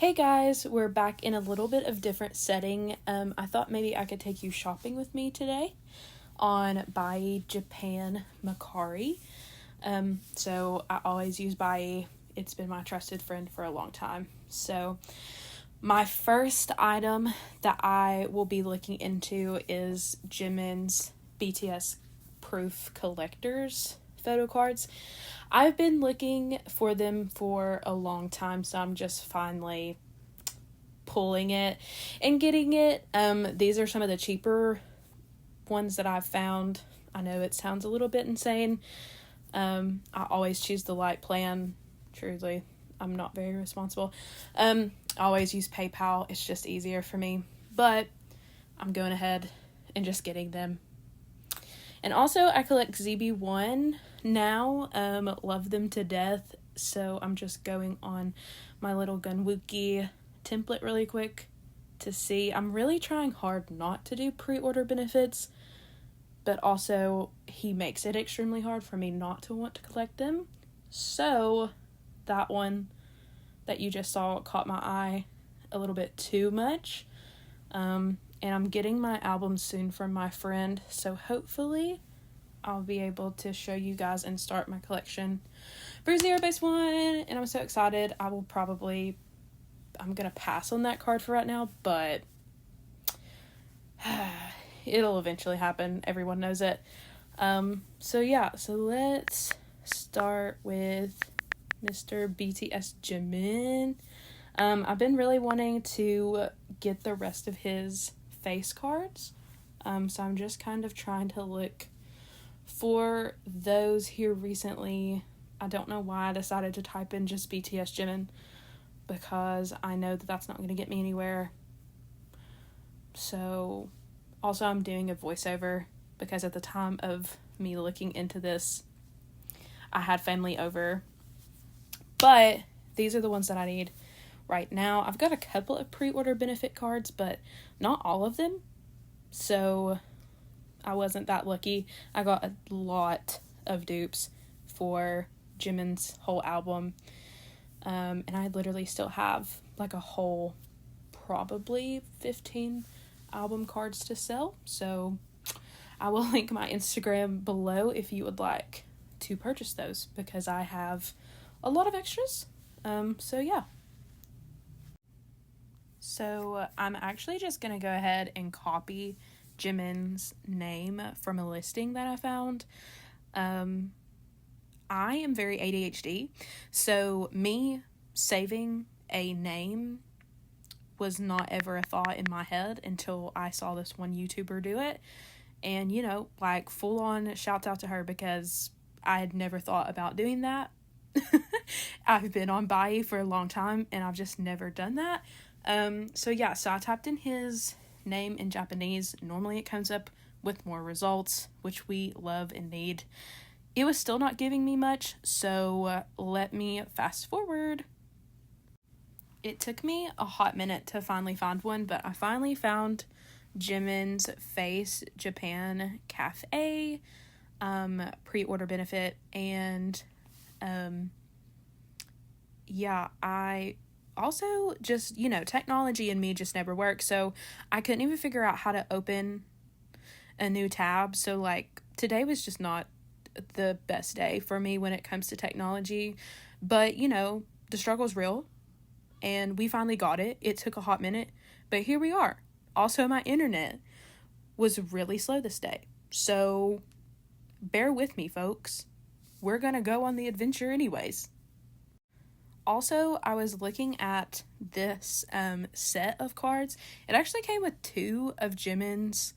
Hey guys, we're back in a little bit of different setting. I thought maybe I could take you shopping with me today on Buyee Japan Mercari. So I always use Buyee. It's been my trusted friend for a long time. So my first item that I will be looking into is Jimin's BTS Proof Collectors Photocards. I've been looking for them for a long time, so I'm just finally pulling it and getting it. These are some of the cheaper ones that I've found. I know it sounds a little bit insane. I always choose the light plan. Truly, I'm not very responsible. I always use PayPal. It's just easier for me. But I'm going ahead and just getting them. And also, I collect ZB1 now. Love them to death. So I'm just going on my little Gunwookie template really quick to see. I'm really trying hard not to do pre-order benefits, but also he makes it extremely hard for me not to want to collect them. So that one that you just saw caught my eye a little bit too much. And I'm getting my album soon from my friend, so hopefully I'll be able to show you guys and start my collection for Zero Base 1, and I'm so excited. I'm gonna pass on that card for right now, but it'll eventually happen. Everyone knows it. So let's start with Mr. BTS Jimin. I've been really wanting to get the rest of his face cards, so I'm just kind of trying to look for those here recently. I don't know why I decided to type in just BTS Jimin, because I know that that's not going to get me anywhere. So also I'm doing a voiceover because at the time of me looking into this, I had family over, but these are the ones that I need right now. I've got a couple of pre-order benefit cards, but not all of them. So I wasn't that lucky. I got a lot of dupes for Jimin's whole album. And I literally still have like a whole probably 15 album cards to sell. So I will link my Instagram below if you would like to purchase those, because I have a lot of extras. So I'm actually just going to go ahead and copy Jimin's name from a listing that I found. I am very ADHD, so me saving a name was not ever a thought in my head until I saw this one YouTuber do it. And, full on shouts out to her, because I had never thought about doing that. I've been on Buyee for a long time and I've just never done that. So I typed in his name in Japanese. Normally it comes up with more results, which we love and need. It was still not giving me much, so let me fast forward. It took me a hot minute to finally find one, but I finally found Jimin's Face Japan Cafe pre-order benefit, and I also just, technology and me just never works, so I couldn't even figure out how to open a new tab. So today was just not the best day for me when it comes to technology, but the struggle's real and we finally got it. It took a hot minute, but here we are. Also, my internet was really slow this day, so bear with me, folks. We're gonna go on the adventure anyways. Also, I was looking at this set of cards. It actually came with 2 of Jimin's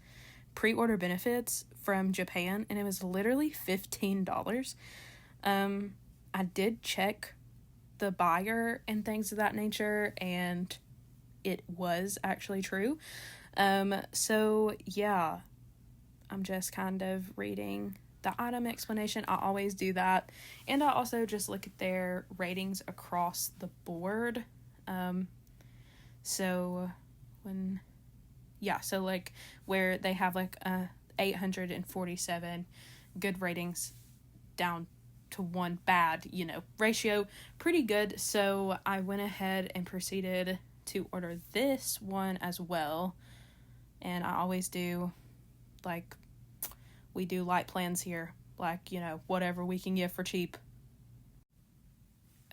pre-order benefits from Japan, and it was literally $15. I did check the buyer and things of that nature, and it was actually true. I'm just kind of reading the item explanation. I always do that, and I also just look at their ratings across the board. Where they have 847 good ratings down to 1 bad, ratio. Pretty good. So I went ahead and proceeded to order this one as well. And I always do, like, we do light plans here. Like, whatever we can get for cheap.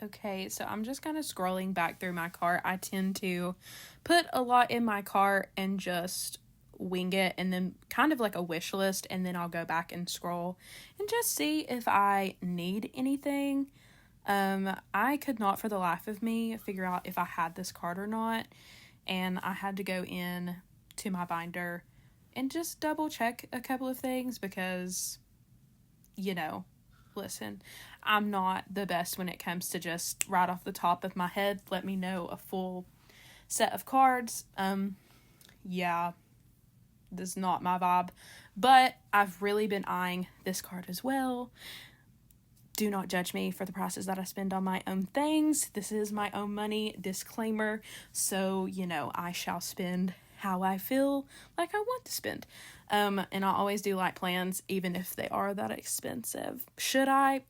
Okay, so I'm just kind of scrolling back through my cart. I tend to put a lot in my cart and just wing it, and then kind of like a wish list, and then I'll go back and scroll and just see if I need anything. I could not for the life of me figure out if I had this cart or not, and I had to go in to my binder and just double check a couple of things because, listen, I'm not the best when it comes to just right off the top of my head, let me know a full set of cards. Yeah, this is not my vibe, but I've really been eyeing this card as well. Do not judge me for the prices that I spend on my own things. This is my own money, disclaimer. So, I shall spend how I feel like I want to spend. And I always do light plans, even if they are that expensive. Should I?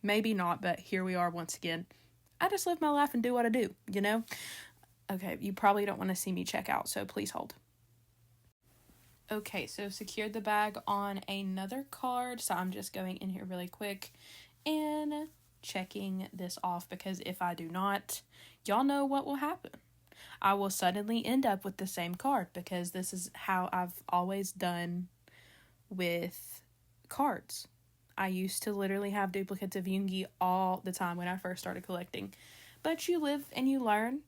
Maybe not, but here we are once again. I just live my life and do what I do, Okay, you probably don't want to see me check out, so please hold. Okay, so secured the bag on another card, so I'm just going in here really quick and checking this off, because if I do not, y'all know what will happen. I will suddenly end up with the same card, because this is how I've always done with cards. I used to literally have duplicates of Yoongi all the time when I first started collecting. But you live and you learn.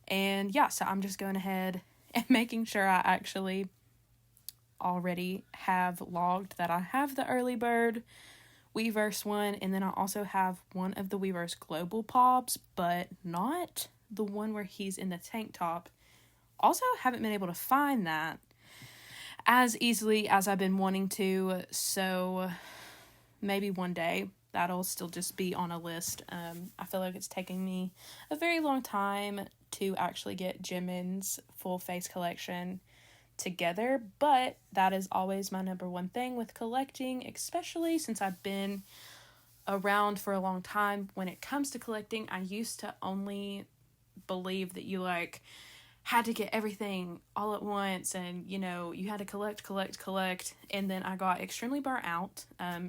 And yeah, so I'm just going ahead and making sure I actually already have logged that I have the early bird Weverse one, and then I also have one of the Weverse global pobs, but not the one where he's in the tank top. Also haven't been able to find that as easily as I've been wanting to, so maybe one day that'll still just be on a list. I feel like it's taking me a very long time to actually get Jimin's full face collection together, but that is always my number one thing with collecting, especially since I've been around for a long time. When it comes to collecting, I used to only believe that you had to get everything all at once, and you had to collect, and then I got extremely burnt out.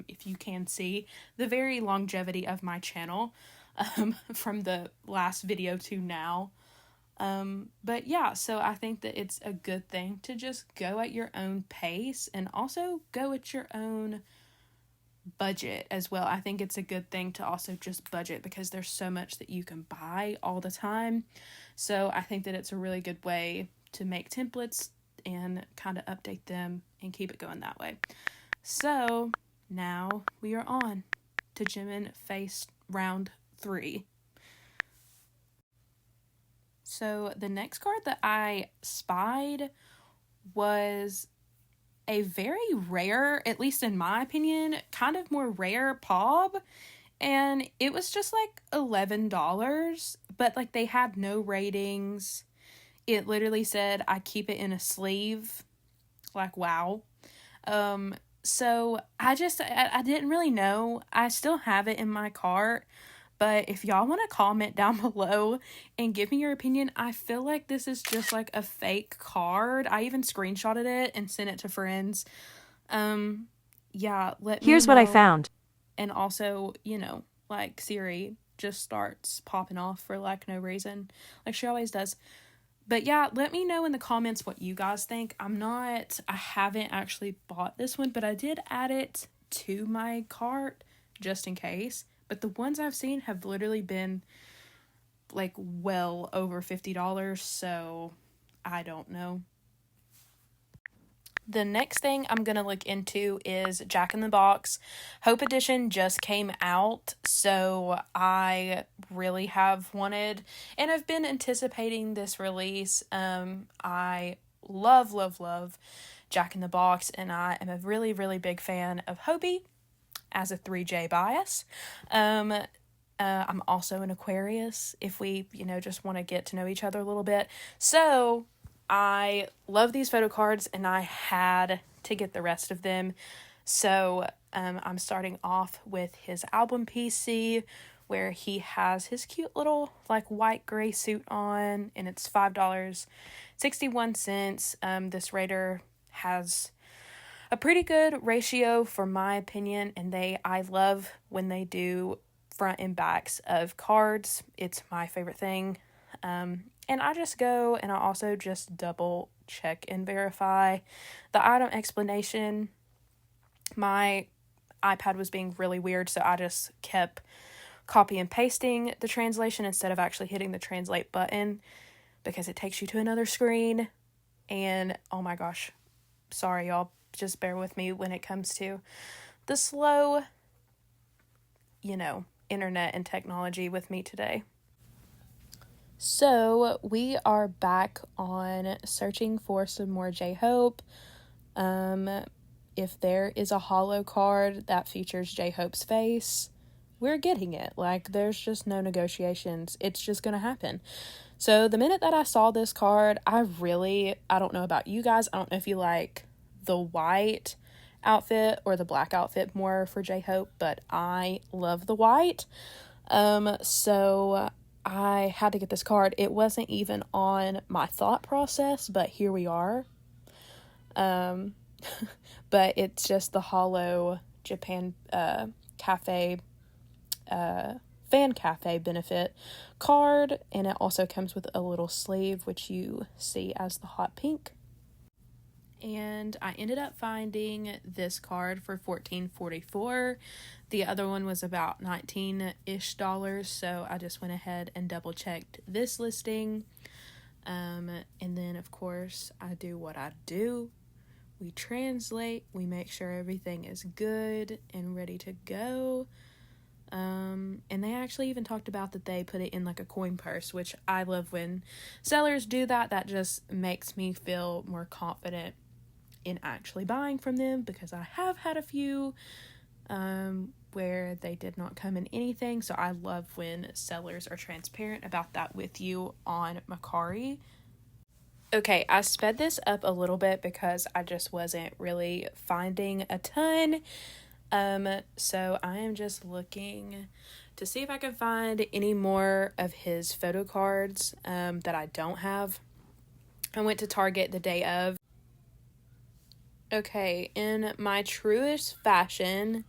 If you can see the very longevity of my channel from the last video to now. But yeah, so I think that it's a good thing to just go at your own pace and also go at your own budget as well. I think it's a good thing to also just budget, because there's so much that you can buy all the time. So I think that it's a really good way to make templates and kind of update them and keep it going that way. So now we are on to Jimin face round 3. So the next card that I spied was a very rare, at least in my opinion, kind of more rare pob, and it was just $11, but they had no ratings. It literally said I keep it in a sleeve. Wow. So I didn't really know. I still have it in my cart, but if y'all want to comment down below and give me your opinion, I feel like this is just a fake card. I even screenshotted it and sent it to friends. Yeah, let me Here's what I found. And also, Siri just starts popping off for no reason, like she always does. But yeah, let me know in the comments what you guys think. I haven't actually bought this one, but I did add it to my cart just in case. But the ones I've seen have literally been well over $50, so I don't know. The next thing I'm going to look into is Jack in the Box. Hope Edition just came out, so I really have wanted, and I've been anticipating this release. I love Jack in the Box, and I am a really, really big fan of Hobie as a 3J bias. I'm also an Aquarius, if we, just want to get to know each other a little bit. So I love these photo cards, and I had to get the rest of them. So I'm starting off with his album PC, where he has his cute little like white gray suit on, and it's $5.61. This Raider has a pretty good ratio for my opinion, and I love when they do front and backs of cards. It's my favorite thing. And I just go and I also just double check and verify the item explanation. My iPad was being really weird, so I just kept copy and pasting the translation instead of actually hitting the translate button, because it takes you to another screen. And oh my gosh, sorry y'all, just bear with me when it comes to the slow, internet and technology with me today. So we are back on searching for some more J-Hope. If there is a holo card that features J-Hope's face, we're getting it. Like, there's just no negotiations. It's just gonna happen. So the minute that I saw this card, I don't know about you guys. I don't know if you like the white outfit or the black outfit more for J-Hope, but I love the white. So I had to get this card. It wasn't even on my thought process, but here we are. But it's just the holo Japan cafe fan cafe benefit card, and it also comes with a little sleeve, which you see as the hot pink. And I ended up finding this card for $14.44. The other one was about $19-ish, so I just went ahead and double checked this listing. And then of course I do what I do. We translate, we make sure everything is good and ready to go. And they actually even talked about that they put it in like a coin purse, which I love when sellers do that. That just makes me feel more confident in actually buying from them, because I have had a few where they did not come in anything. So I love when sellers are transparent about that with you on Mercari. Okay, I sped this up a little bit because I just wasn't really finding a ton. So I am just looking to see if I can find any more of his photo cards that I don't have. I went to Target the day of. Okay, in my truest fashion,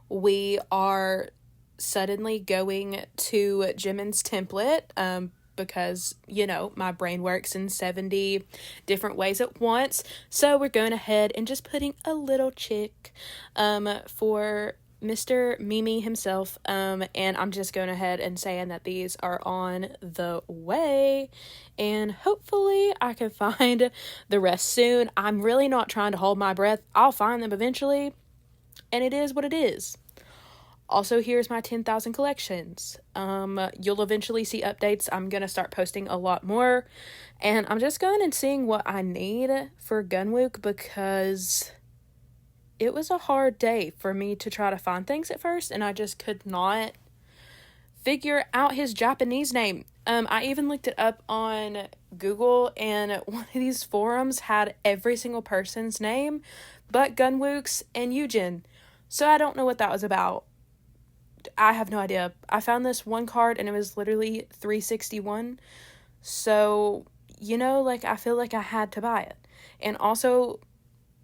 we are suddenly going to Jimin's template, because, my brain works in 70 different ways at once. So we're going ahead and just putting a little chick for Mr. Mimi himself. And I'm just going ahead and saying that these are on the way. And hopefully I can find the rest soon. I'm really not trying to hold my breath. I'll find them eventually. And it is what it is. Also, here's my 10,000 collections. You'll eventually see updates. I'm going to start posting a lot more. And I'm just going and seeing what I need for Gunwook, because it was a hard day for me to try to find things at first. And I just could not figure out his Japanese name. I even looked it up on Google, and one of these forums had every single person's name but Gunwook's and Eugen. So I don't know what that was about. I have no idea. I found this one card and it was literally $3.61. So, I feel like I had to buy it. And also,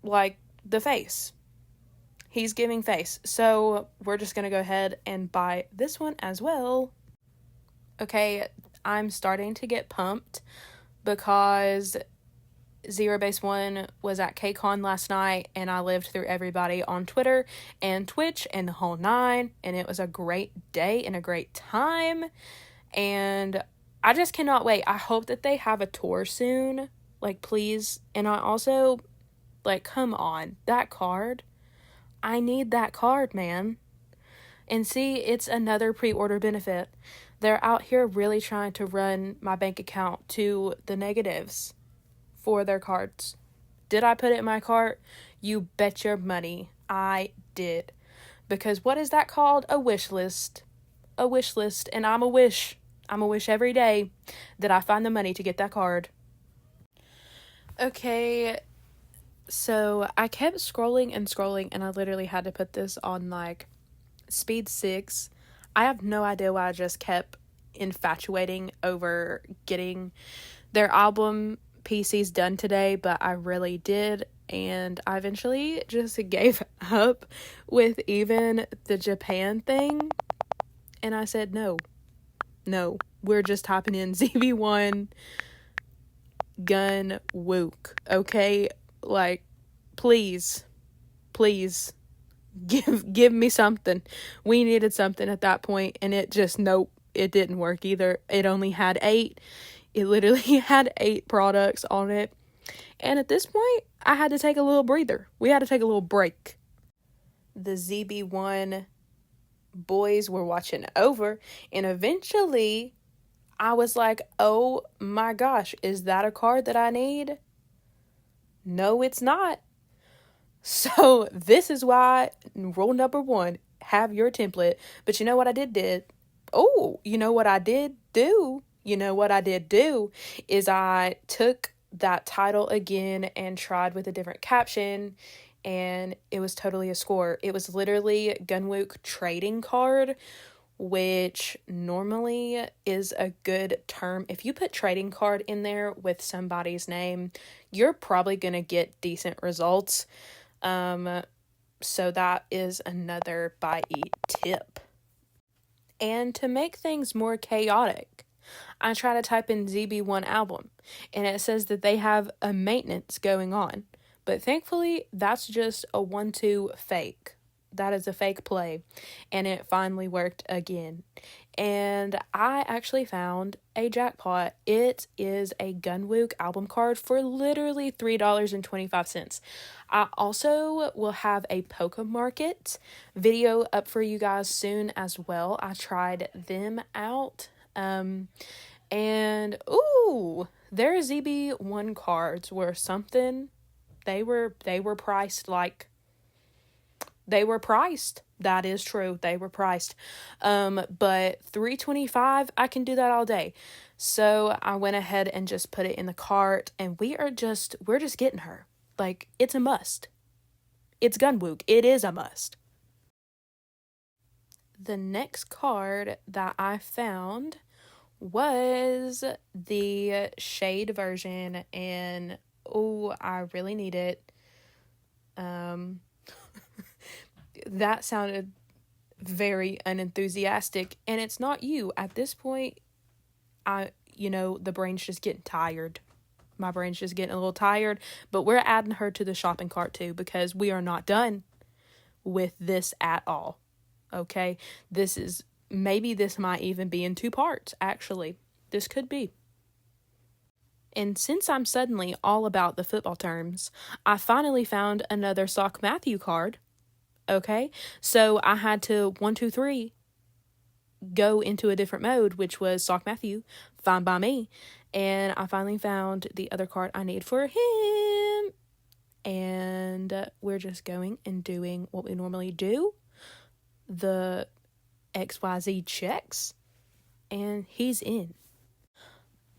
the face. He's giving face. So we're just going to go ahead and buy this one as well. Okay, I'm starting to get pumped because Zero Base 1 was at KCON last night, and I lived through everybody on Twitter and Twitch and the whole nine, and it was a great day and a great time, and I just cannot wait. I hope that they have a tour soon, please. And I also, come on, that card, I need that card, man. And see, it's another pre-order benefit. They're out here really trying to run my bank account to the negatives for their cards. Did I put it in my cart? You bet your money I did. Because what is that called? A wish list. A wish list. And I'm a wish every day that I find the money to get that card. Okay, So I kept scrolling and scrolling, and I literally had to put this on like speed 6. I have no idea why I just kept infatuating over getting their album PCs done today, but I really did, and I eventually just gave up with even the Japan thing, and I said no, we're just typing in ZB1 gun wook, okay? Like, please give me something. We needed something at that point, and it just, nope, it didn't work either. It only had 8. It literally had 8 products on it, and at this point I had to take a little breather. We had to take a little break. The ZB1 boys were watching over, and eventually I was like, oh my gosh, is that a card that I need? No, it's not. So this is why rule number 1, have your template. But you know what I did? Oh, you know what I did do? You know what I did do is I took that title again and tried with a different caption, and it was totally a score. It was literally Gunwook trading card, which normally is a good term. If you put trading card in there with somebody's name, you're probably going to get decent results. So that is another Buyee tip. And to make things more chaotic, I try to type in ZB1 album, and it says that they have a maintenance going on. But thankfully, that's just a 1-2 fake. That is a fake play, and it finally worked again. And I actually found a jackpot. It is a Gunwook album card for literally $3.25. I also will have a Poke Market video up for you guys soon as well. I tried them out. And ooh, their ZB1 cards were something. They were priced like they were priced. That is true. They were priced. But $3.25, I can do that all day. So I went ahead and just put it in the cart, and we're just getting her. Like, it's a must. It's Gunwook. It is a must. The next card that I found was the shade version, and oh, I really need it. That sounded very unenthusiastic, and it's not you. At this point, the brain's just getting tired. My brain's just getting a little tired, but we're adding her to the shopping cart too, because we are not done with this at all. Okay? This might even be in 2 parts, actually. This could be. And since I'm suddenly all about the football terms, I finally found another Sock Matthew card. Okay, so I had to 1, 2, 3 go into a different mode, which was Sock Matthew, fine by me. And I finally found the other card I need for him. And we're just going and doing what we normally do, the XYZ checks, and he's in.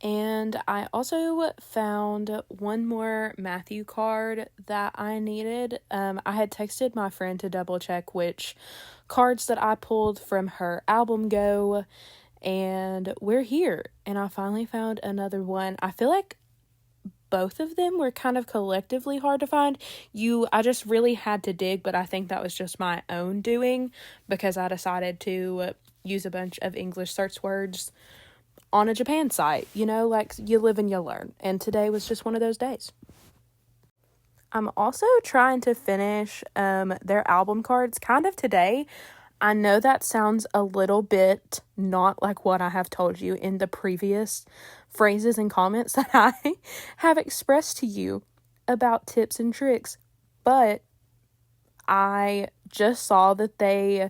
And I also found one more Matthew card that I needed. I had texted my friend to double check which cards that I pulled from her album go, and we're here. And I finally found another one. I feel like both of them were kind of collectively hard to find. I just really had to dig, but I think that was just my own doing, because I decided to use a bunch of English search words on a Japan site. Like, you live and you learn. And today was just one of those days. I'm also trying to finish their album cards kind of today. I know that sounds a little bit not like what I have told you in the previous phrases and comments that I have expressed to you about tips and tricks, but I just saw that they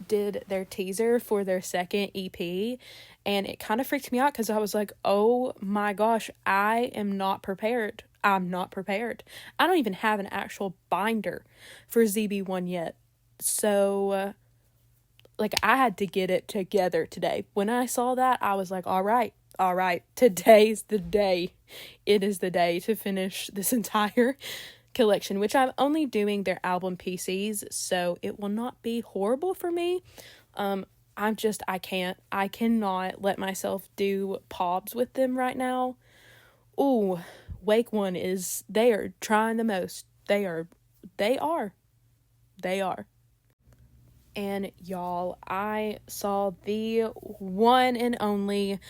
did their teaser for their second EP, and it kind of freaked me out because I was like, oh my gosh, I am not prepared. I'm not prepared. I don't even have an actual binder for ZB1 yet. So, I had to get it together today. When I saw that, I was like, all right, today's the day. It is the day to finish this entire collection, which I'm only doing their album PCs, so it will not be horrible for me. I cannot let myself do pobs with them right now. Ooh, Wake One they are trying the most. They are. And y'all, I saw the one and only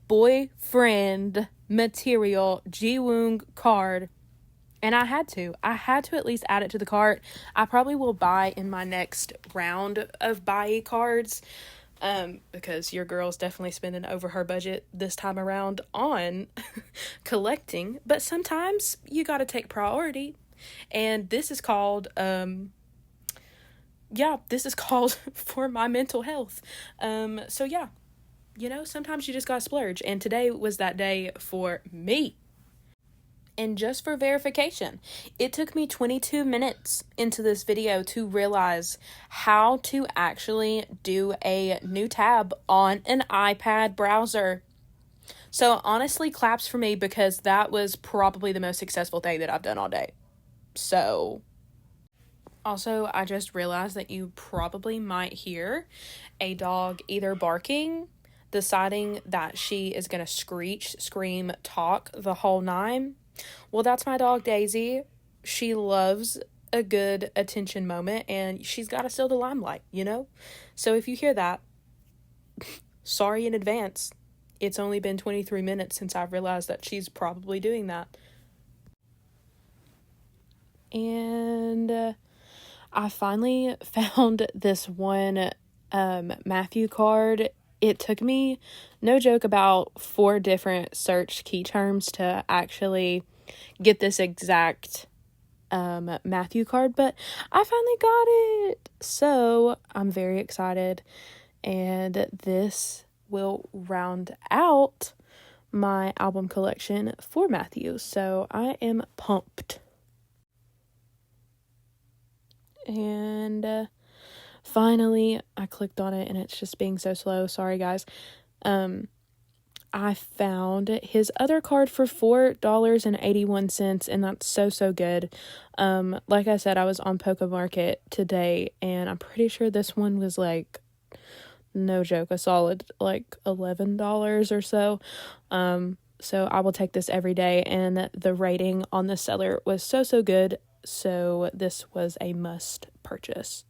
boyfriend material Jiwoong card, and I had to at least add it to the cart. I probably will buy in my next round of Buyee cards, because your girl's definitely spending over her budget this time around on collecting, but sometimes you gotta take priority, and this is called for my mental health. So yeah, sometimes you just gotta splurge, and today was that day for me. And just for verification, it took me 22 minutes into this video to realize how to actually do a new tab on an iPad browser. So honestly, claps for me, because that was probably the most successful thing that I've done all day. So also, I just realized that you probably might hear a dog either barking, deciding that she is going to screech, scream, talk the whole nine. Well, that's my dog, Daisy. She loves a good attention moment, and she's got to steal the limelight, So if you hear that, sorry in advance. It's only been 23 minutes since I've realized that she's probably doing that. And I finally found this one Matthew card. It took me, no joke, about 4 different search key terms to actually get this exact Matthew card, but I finally got it. So I'm very excited, and this will round out my album collection for Matthew. So I am pumped. And finally, I clicked on it, and it's just being so slow. Sorry, guys. I found his other card for $4.81, and that's so good. Like I said, I was on Poke Market today, and I'm pretty sure this one was like, no joke, a solid like $11 or so. So I will take this every day, and the rating on the seller was so good. So this was a must purchase.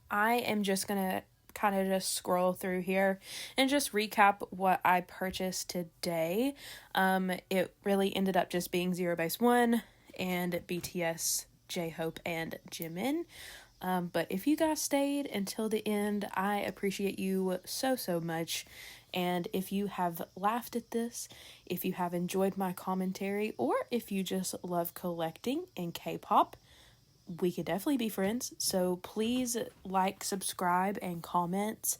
I am just gonna kind of just scroll through here and just recap what I purchased today. It really ended up just being Zero Base One and BTS, J-Hope, and Jimin. But if you guys stayed until the end, I appreciate you so much. And if you have laughed at this, if you have enjoyed my commentary, or if you just love collecting and K-pop, we could definitely be friends. So please like, subscribe, and comment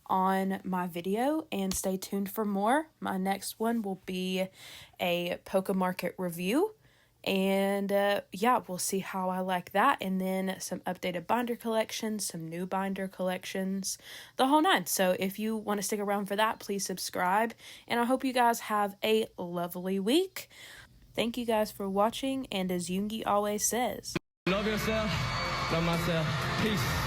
on my video, and stay tuned for more. My next one will be a Poke Market review. And we'll see how I like that, and then some updated binder collections, some new binder collections, the whole nine. So if you want to stick around for that, please subscribe, and I hope you guys have a lovely week. Thank you guys for watching, and as Yoongi always says, love yourself, love myself, peace.